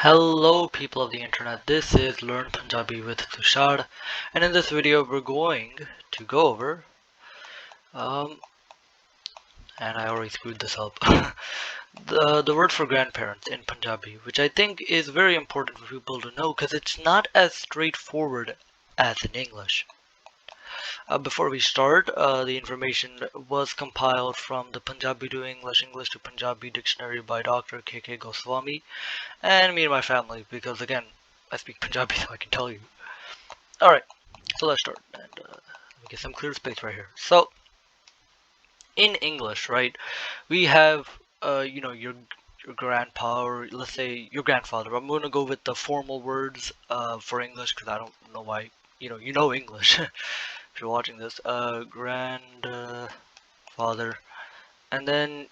Hello people of the internet, this is Learn Punjabi with Tushar, and in this video we're going to go over, and I already screwed this up, the word for grandparents in Punjabi, which I think is very important for people to know because it's not as straightforward as in English. Before we start, the information was compiled from the Punjabi to English, English to Punjabi dictionary by Dr. K.K. Goswami, and me and my family, because again, I speak Punjabi so I can tell you. Alright, so let's start, and let me get some clear space right here. So, in English, right, we have, your grandpa, or let's say your grandfather. I'm going to go with the formal words for English, because I don't know why, you know English, if you're watching this. Grandfather, and then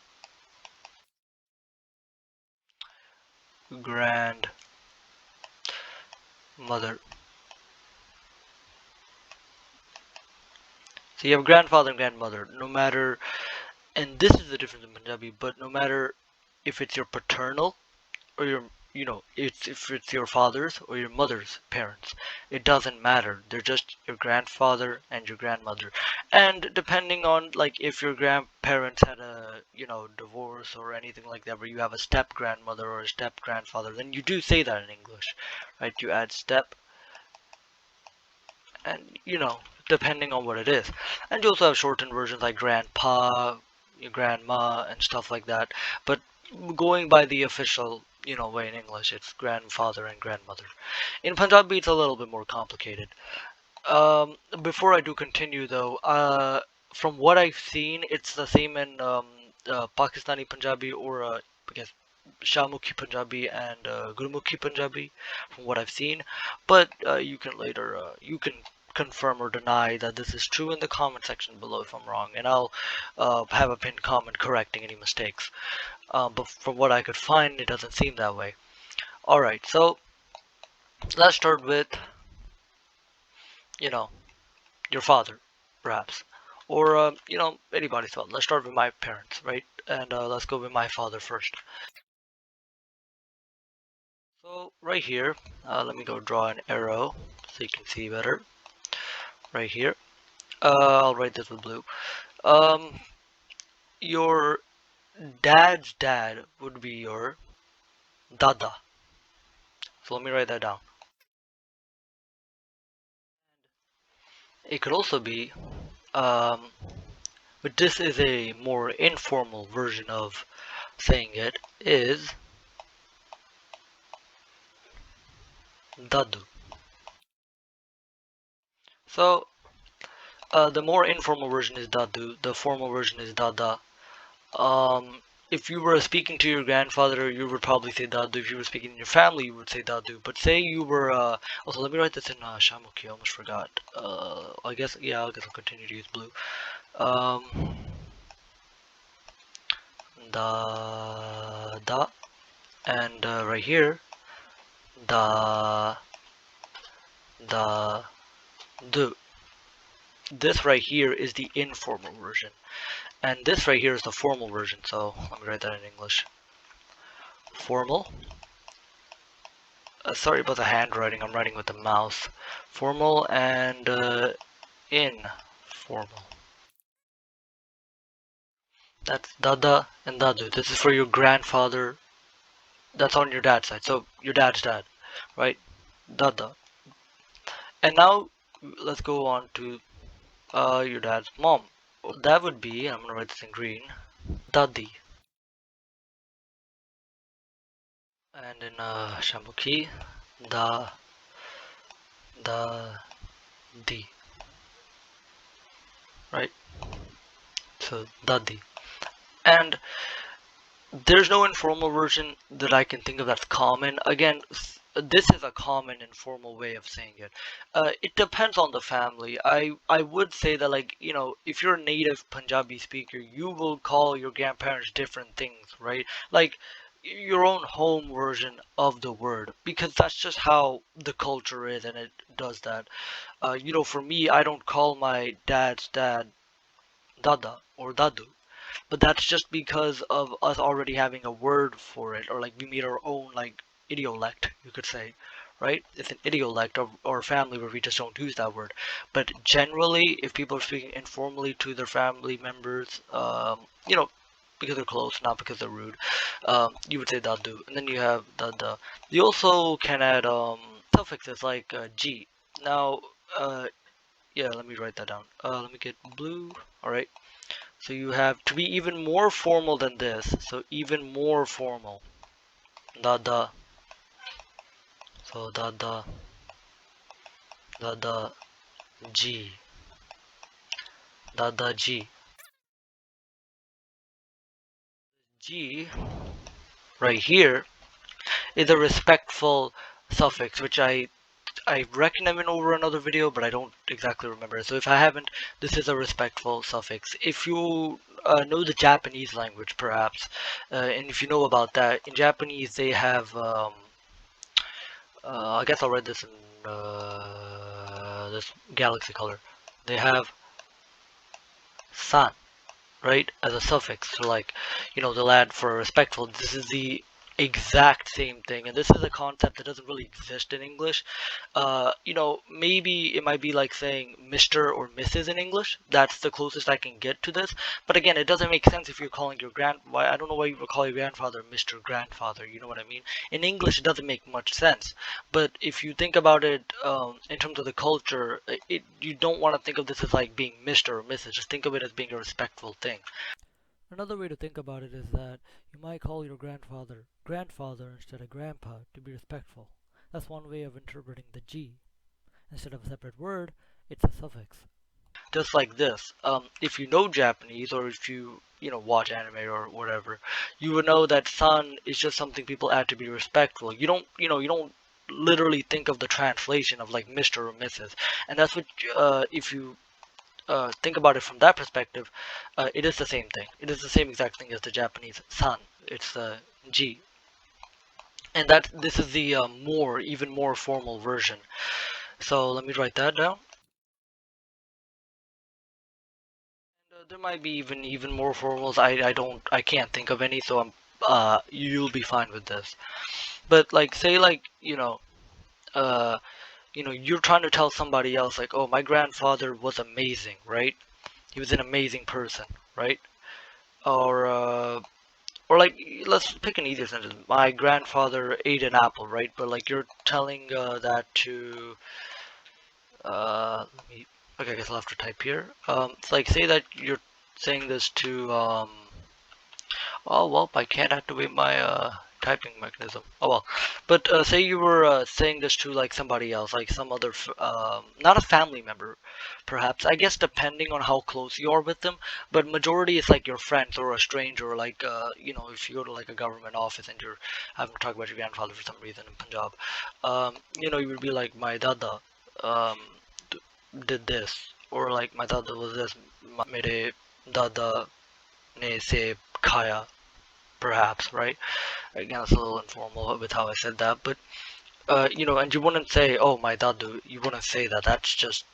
grandmother. So you have grandfather and grandmother, no matter, and this is the difference in Punjabi, but no matter if it's your paternal or your, if it's your father's or your mother's parents, it doesn't matter. They're just your grandfather and your grandmother. And depending on, like, if your grandparents had a, divorce or anything like that, where you have a step grandmother or a step grandfather, then you do say that in English, right? You add step and depending on what it is. And you also have shortened versions like grandpa, your grandma, and stuff like that. But going by the official way in English, it's grandfather and grandmother. In Punjabi it's a little bit more complicated. Before I do continue though, from what I've seen, it's the same in Pakistani Punjabi, or I guess Shahmukhi Punjabi and Gurmukhi Punjabi, from what I've seen. But you can later you can confirm or deny that this is true in the comment section below if I'm wrong, and I'll have a pinned comment correcting any mistakes. But from what I could find, it doesn't seem that way. Alright, so let's start with, you know, your father, perhaps. Or, anybody's father. Let's start with my parents, right? And let's go with my father first. So, right here, let me go draw an arrow so you can see better. Right here. I'll write this with blue. Your dad's dad would be your dada. So let me write that down. It could also be, but this is a more informal version of saying it, is dadu. So the more informal version is dadu, the formal version is dada. If you were speaking to your grandfather, you would probably say dadu. If you were speaking in your family, you would say dadu. But say you were, also let me write this in Shamuki, I almost forgot. I guess I'll continue to use blue. Da, and right here, da, do. This right here is the informal version, and this right here is the formal version. So let me write that in English. Formal. Sorry about the handwriting. I'm writing with the mouse. Formal and informal. That's dada and dadu. This is for your grandfather. That's on your dad's side. So your dad's dad, right? Dada. And now let's go on to your dad's mom. That would be, I'm gonna write this in green, dadi. And in Shamuki, da, di, right? So dadi. And there's no informal version that I can think of that's common. Again, this is a common informal way of saying it. It depends on the family. I would say that, like, if you're a native Punjabi speaker, you will call your grandparents different things, right? Like your own home version of the word, because that's just how the culture is, and it does that. For me, I don't call my dad's dad dada or dadu, but that's just because of us already having a word for it, or like we made our own, like, idiolect, you could say, right? It's an idiolect or family where we just don't use that word. But generally, if people are speaking informally to their family members, because they're close, not because they're rude, you would say dadu. And then you have dada. You also can add suffixes like g. Now, yeah, let me write that down. Let me get blue. All right. So you have to be even more formal than this. So even more formal. Dada. So dada, dada, G, dada G. G right here is a respectful suffix, which I reckon I've been over another video, but I don't exactly remember. So if I haven't, this is a respectful suffix. If you know the Japanese language, perhaps, and if you know about that, in Japanese they have, I guess I'll write this in this galaxy color. They have san, right, as a suffix. So like, they'll add for respectful. This is the exact same thing, and this is a concept that doesn't really exist in English. Maybe it might be like saying Mr. or Mrs. in English. That's the closest I can get to this. But again, it doesn't make sense if you're calling your why I don't know why you would call your grandfather Mr. Grandfather. You know what I mean? In English, it doesn't make much sense. But if you think about it in terms of the culture, you don't want to think of this as like being Mr. or Mrs. Just think of it as being a respectful thing. Another way to think about it is that you might call your grandfather grandfather instead of grandpa to be respectful. That's one way of interpreting the G. Instead of a separate word, it's a suffix. Just like this, if you know Japanese or if you watch anime or whatever, you would know that san is just something people add to be respectful. You don't literally think of the translation of like Mr. or Mrs. And that's what if you think about it from that perspective, it is the same thing. It is the same exact thing as the Japanese san. It's the G, and that this is the even more formal version. So let me write that down. And, there might be even more formals. I can't think of any. So you'll be fine with this. But like say like uh you're trying to tell somebody else like, oh, my grandfather was amazing, right? He was an amazing person, right? Or like let's pick an easier sentence. My grandfather ate an apple, right? But like you're telling that to let me, okay, I guess I'll have to type here. It's like say that you're saying this to oh well, I can't activate my typing mechanism. Oh well, but say you were saying this to like somebody else, like some other, not a family member, perhaps. I guess depending on how close you are with them, but majority is like your friends or a stranger, or like if you go to like a government office and you're having to talk about your grandfather for some reason in Punjab, you would be like my dada um, did this, or like my dada was this, mere dada ne se khaya, perhaps, right? Again, it's a little informal with how I said that, but and you wouldn't say, "Oh, my dadu." You wouldn't say that. That's just,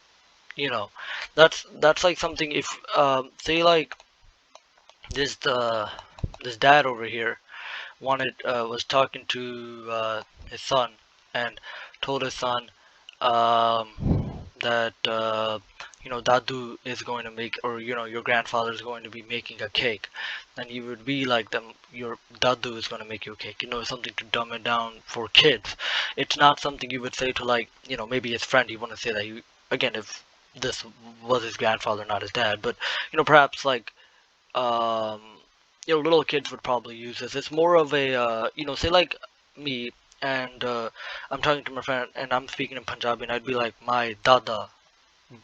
you know, that's like something. If say like this dad over here was talking to his son and told his son that Dadu is going to make, or your grandfather is going to be making a cake, then you would be like them. Your Dadu is going to make you a cake. Something to dumb it down for kids. It's not something you would say to like maybe his friend. You wouldn't say that. You again if this was his grandfather, not his dad, but perhaps like um little kids would probably use this. It's more of a say like me and I'm talking to my friend and I'm speaking in Punjabi and I'd be like my dada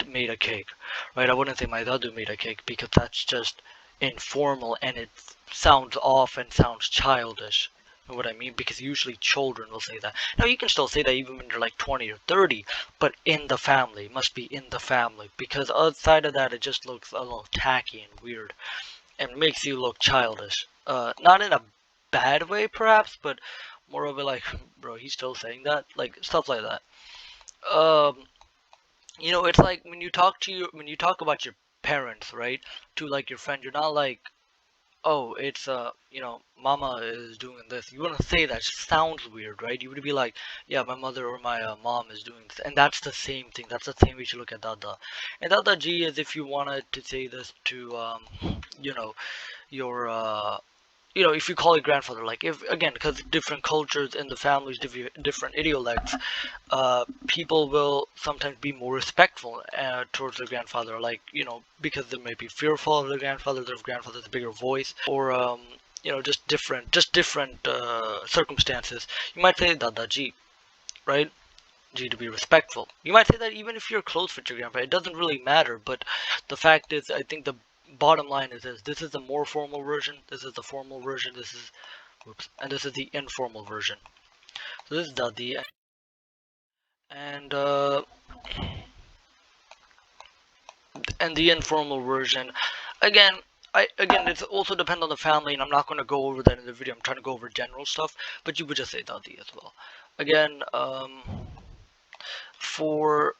made a cake, right? I wouldn't say my dadu made a cake because that's just informal and it sounds off and sounds childish. You know what I mean? Because usually children will say that. Now you can still say that even when you're like 20 or 30, but in the family, it must be in the family because outside of that it just looks a little tacky and weird and makes you look childish. Not in a bad way, perhaps, but more of a like, bro, he's still saying that, like stuff like that. Um, it's like when you talk about your parents, right? To like your friend, you're not like oh, it's mama is doing this. You wouldn't say that. It sounds weird, right? You would be like, yeah, my mother or my mom is doing this, and that's the same thing. That's the same way you look at dada. And dada ji is if you wanted to say this to you know, your if you call it grandfather, like if again, because different cultures in the families, different idiolects, people will sometimes be more respectful towards their grandfather, like because they may be fearful of their grandfather. Their grandfather's a bigger voice, or just different circumstances. You might say dadaji, right? G to be respectful. You might say that even if you're close with your grandfather, it doesn't really matter. But the fact is, I think the bottom line is this: this is the more formal version. This is the formal version. This is, whoops, and this is the informal version. So this is dadi, and the informal version. Again, it's also depend on the family, and I'm not going to go over that in the video. I'm trying to go over general stuff, but you would just say dadi as well. Again, for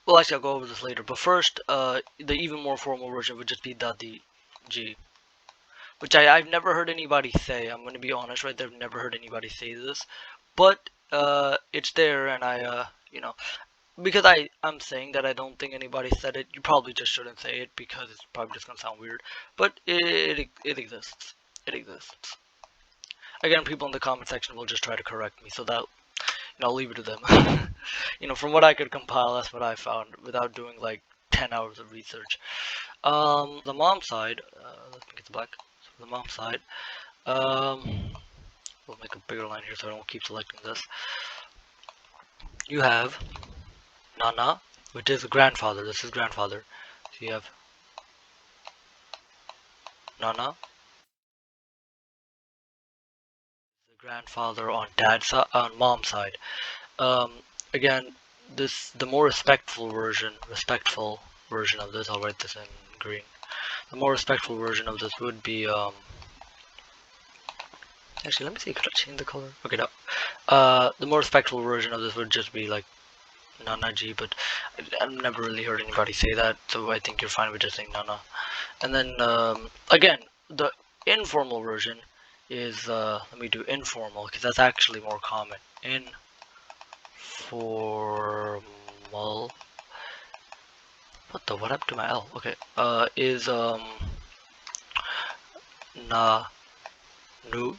well, actually, I'll go over this later. But first, the even more formal version would just be dadi ji, which I've never heard anybody say. I'm going to be honest, right there. I've never heard anybody say this, but it's there, and because I'm saying that I don't think anybody said it. You probably just shouldn't say it because it's probably just gonna sound weird. But it exists. It exists. Again, people in the comment section will just try to correct me, so that I'll leave it to them. From what I could compile, that's what I found without doing like 10 hours of research. The mom side, let's make it black. So the mom side, we'll make a bigger line here so I don't keep selecting this. You have Nana, which is a grandfather. This is grandfather. So you have Nana, the grandfather on dad's side, on mom's side. Again, the more respectful version of this. I'll write this in green. The more respectful version of this would be actually, let me see. Could I change the color? Okay, no. The more respectful version of this would just be like Nana ji, but I've never really heard anybody say that, so I think you're fine with just saying Nana. And then again, the informal version is let me do informal because that's actually more common. Informal. What happened to my L? Okay. Is na nu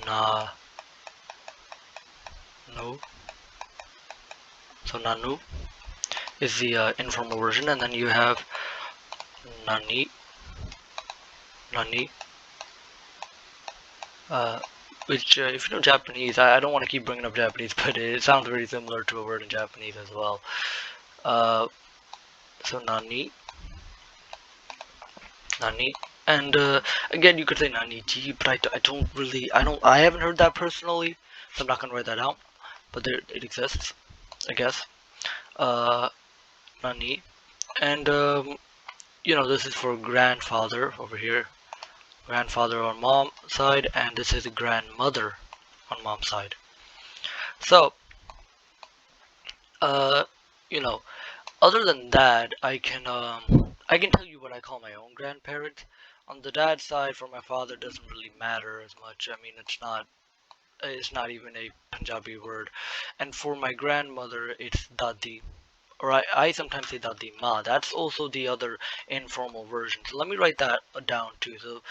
na no. So nanu is the informal version, and then you have nani, which if you know Japanese, I don't want to keep bringing up Japanese, but it sounds very similar to a word in Japanese as well. So nani, and again you could say nani ji, but I haven't heard that personally, so I'm not gonna write that out, but it exists, I guess. Nani, and this is for grandfather over here, grandfather on mom side, and this is grandmother on mom side. So other than that, I can tell you what I call my own grandparents. On the dad's side, for my father, doesn't really matter as much. I mean, it's not even a Punjabi word. And for my grandmother, it's dadi. Or I sometimes say dadi ma. That's also the other informal version. So let me write that down too. So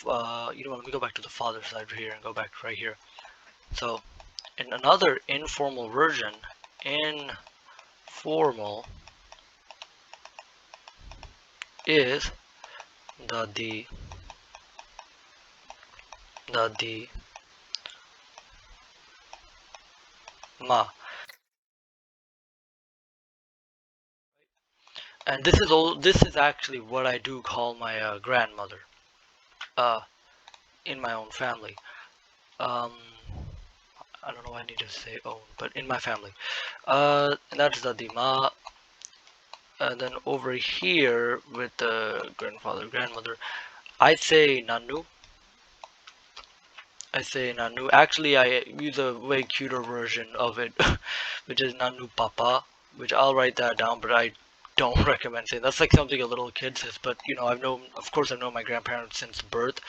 let me go back to the father side here and go back right here. So in another informal version, informal is dadi ma, and this is actually what I do call my grandmother in my own family. I don't know why I need to say own, but in my family, and that's dadi ma. And then over here with the grandmother, I say nanu. Actually, I use a way cuter version of it, which is nanu papa, which I'll write that down, but I don't recommend saying. That's like something a little kid says, but you know, of course I've known my grandparents since birth,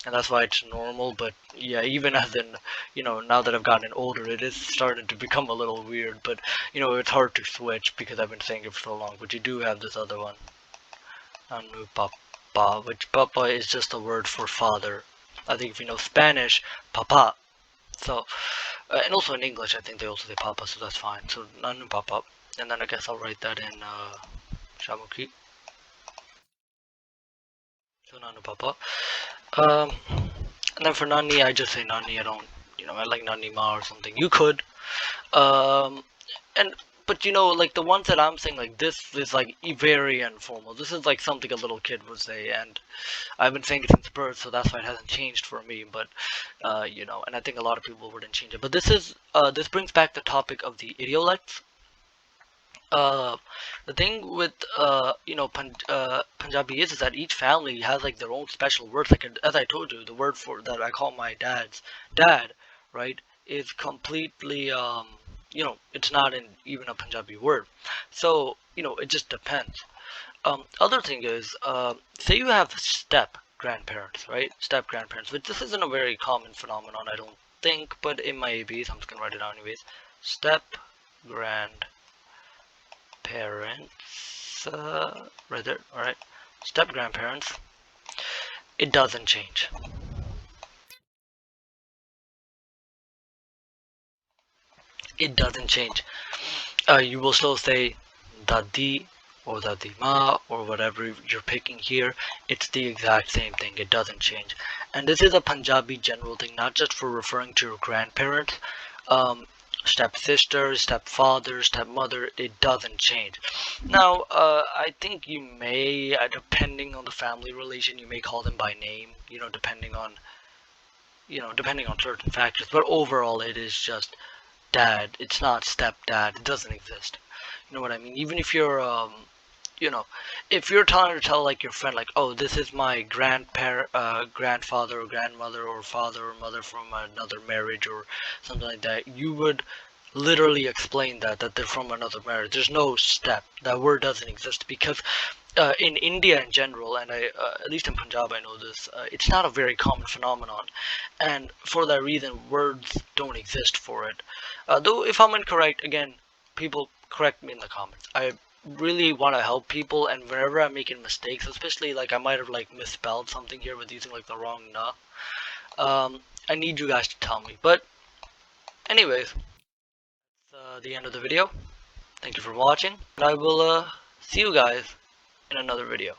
and that's why it's normal. But yeah, even as in, you know, now that I've gotten older, it is starting to become a little weird. But you know, it's hard to switch because I've been saying it for so long. But you do have this other one, Anu Papa, which Papa is just a word for father. I think if you know Spanish, Papa. So, and also in English, I think they also say Papa, so that's fine. So Nanu Papa, and then I guess I'll write that in Shamuki. So Nanu Papa. Um, and then for Nani, I just say Nani. I don't, you know, I like Nani Ma or something. You could. Um, and but you know, like the ones that I'm saying, like this is like very informal. This is like something a little kid would say, and I've been saying it since birth, so that's why it hasn't changed for me. But you know, and I think a lot of people wouldn't change it. But this brings back the topic of the idiolects. Uh, the thing with you know Punjabi is that each family has like their own special words. Like as I told you, the word for that I call my dad's dad, right, is completely you know, it's not in even a Punjabi word. So you know, it just depends. Other thing is, say you have step grandparents, right? Step grandparents, which this isn't a very common phenomenon, I don't think, but it may be. So I'm just gonna write it down anyways. Step grandparents, right there. All right. Step grandparents. It doesn't change. It doesn't change. You will still say dadi or dadi ma or whatever you're picking here. It's the exact same thing. It doesn't change. And this is a Punjabi general thing, not just for referring to your grandparents. Um, Stepsister, stepfather, stepmother, it doesn't change. Now, I think you may, depending on the family relation, you may call them by name, you know, depending on certain factors. But overall, it is just dad. It's not stepdad. It doesn't exist. You know what I mean? Even if you're, you know, if you're trying to tell like your friend, like, oh, this is my grandfather or grandmother or father or mother from another marriage or something like that, you would literally explain that they're from another marriage. There's no step. That word doesn't exist because in India in general, and at least in Punjab, I know this. It's not a very common phenomenon, and for that reason, words don't exist for it. Though, if I'm incorrect, again, people correct me in the comments. I really want to help people, and whenever I'm making mistakes, especially like I might have like misspelled something here with using like the wrong na, I need you guys to tell me. But anyways, the end of the video. Thank you for watching, and I will see you guys in another video.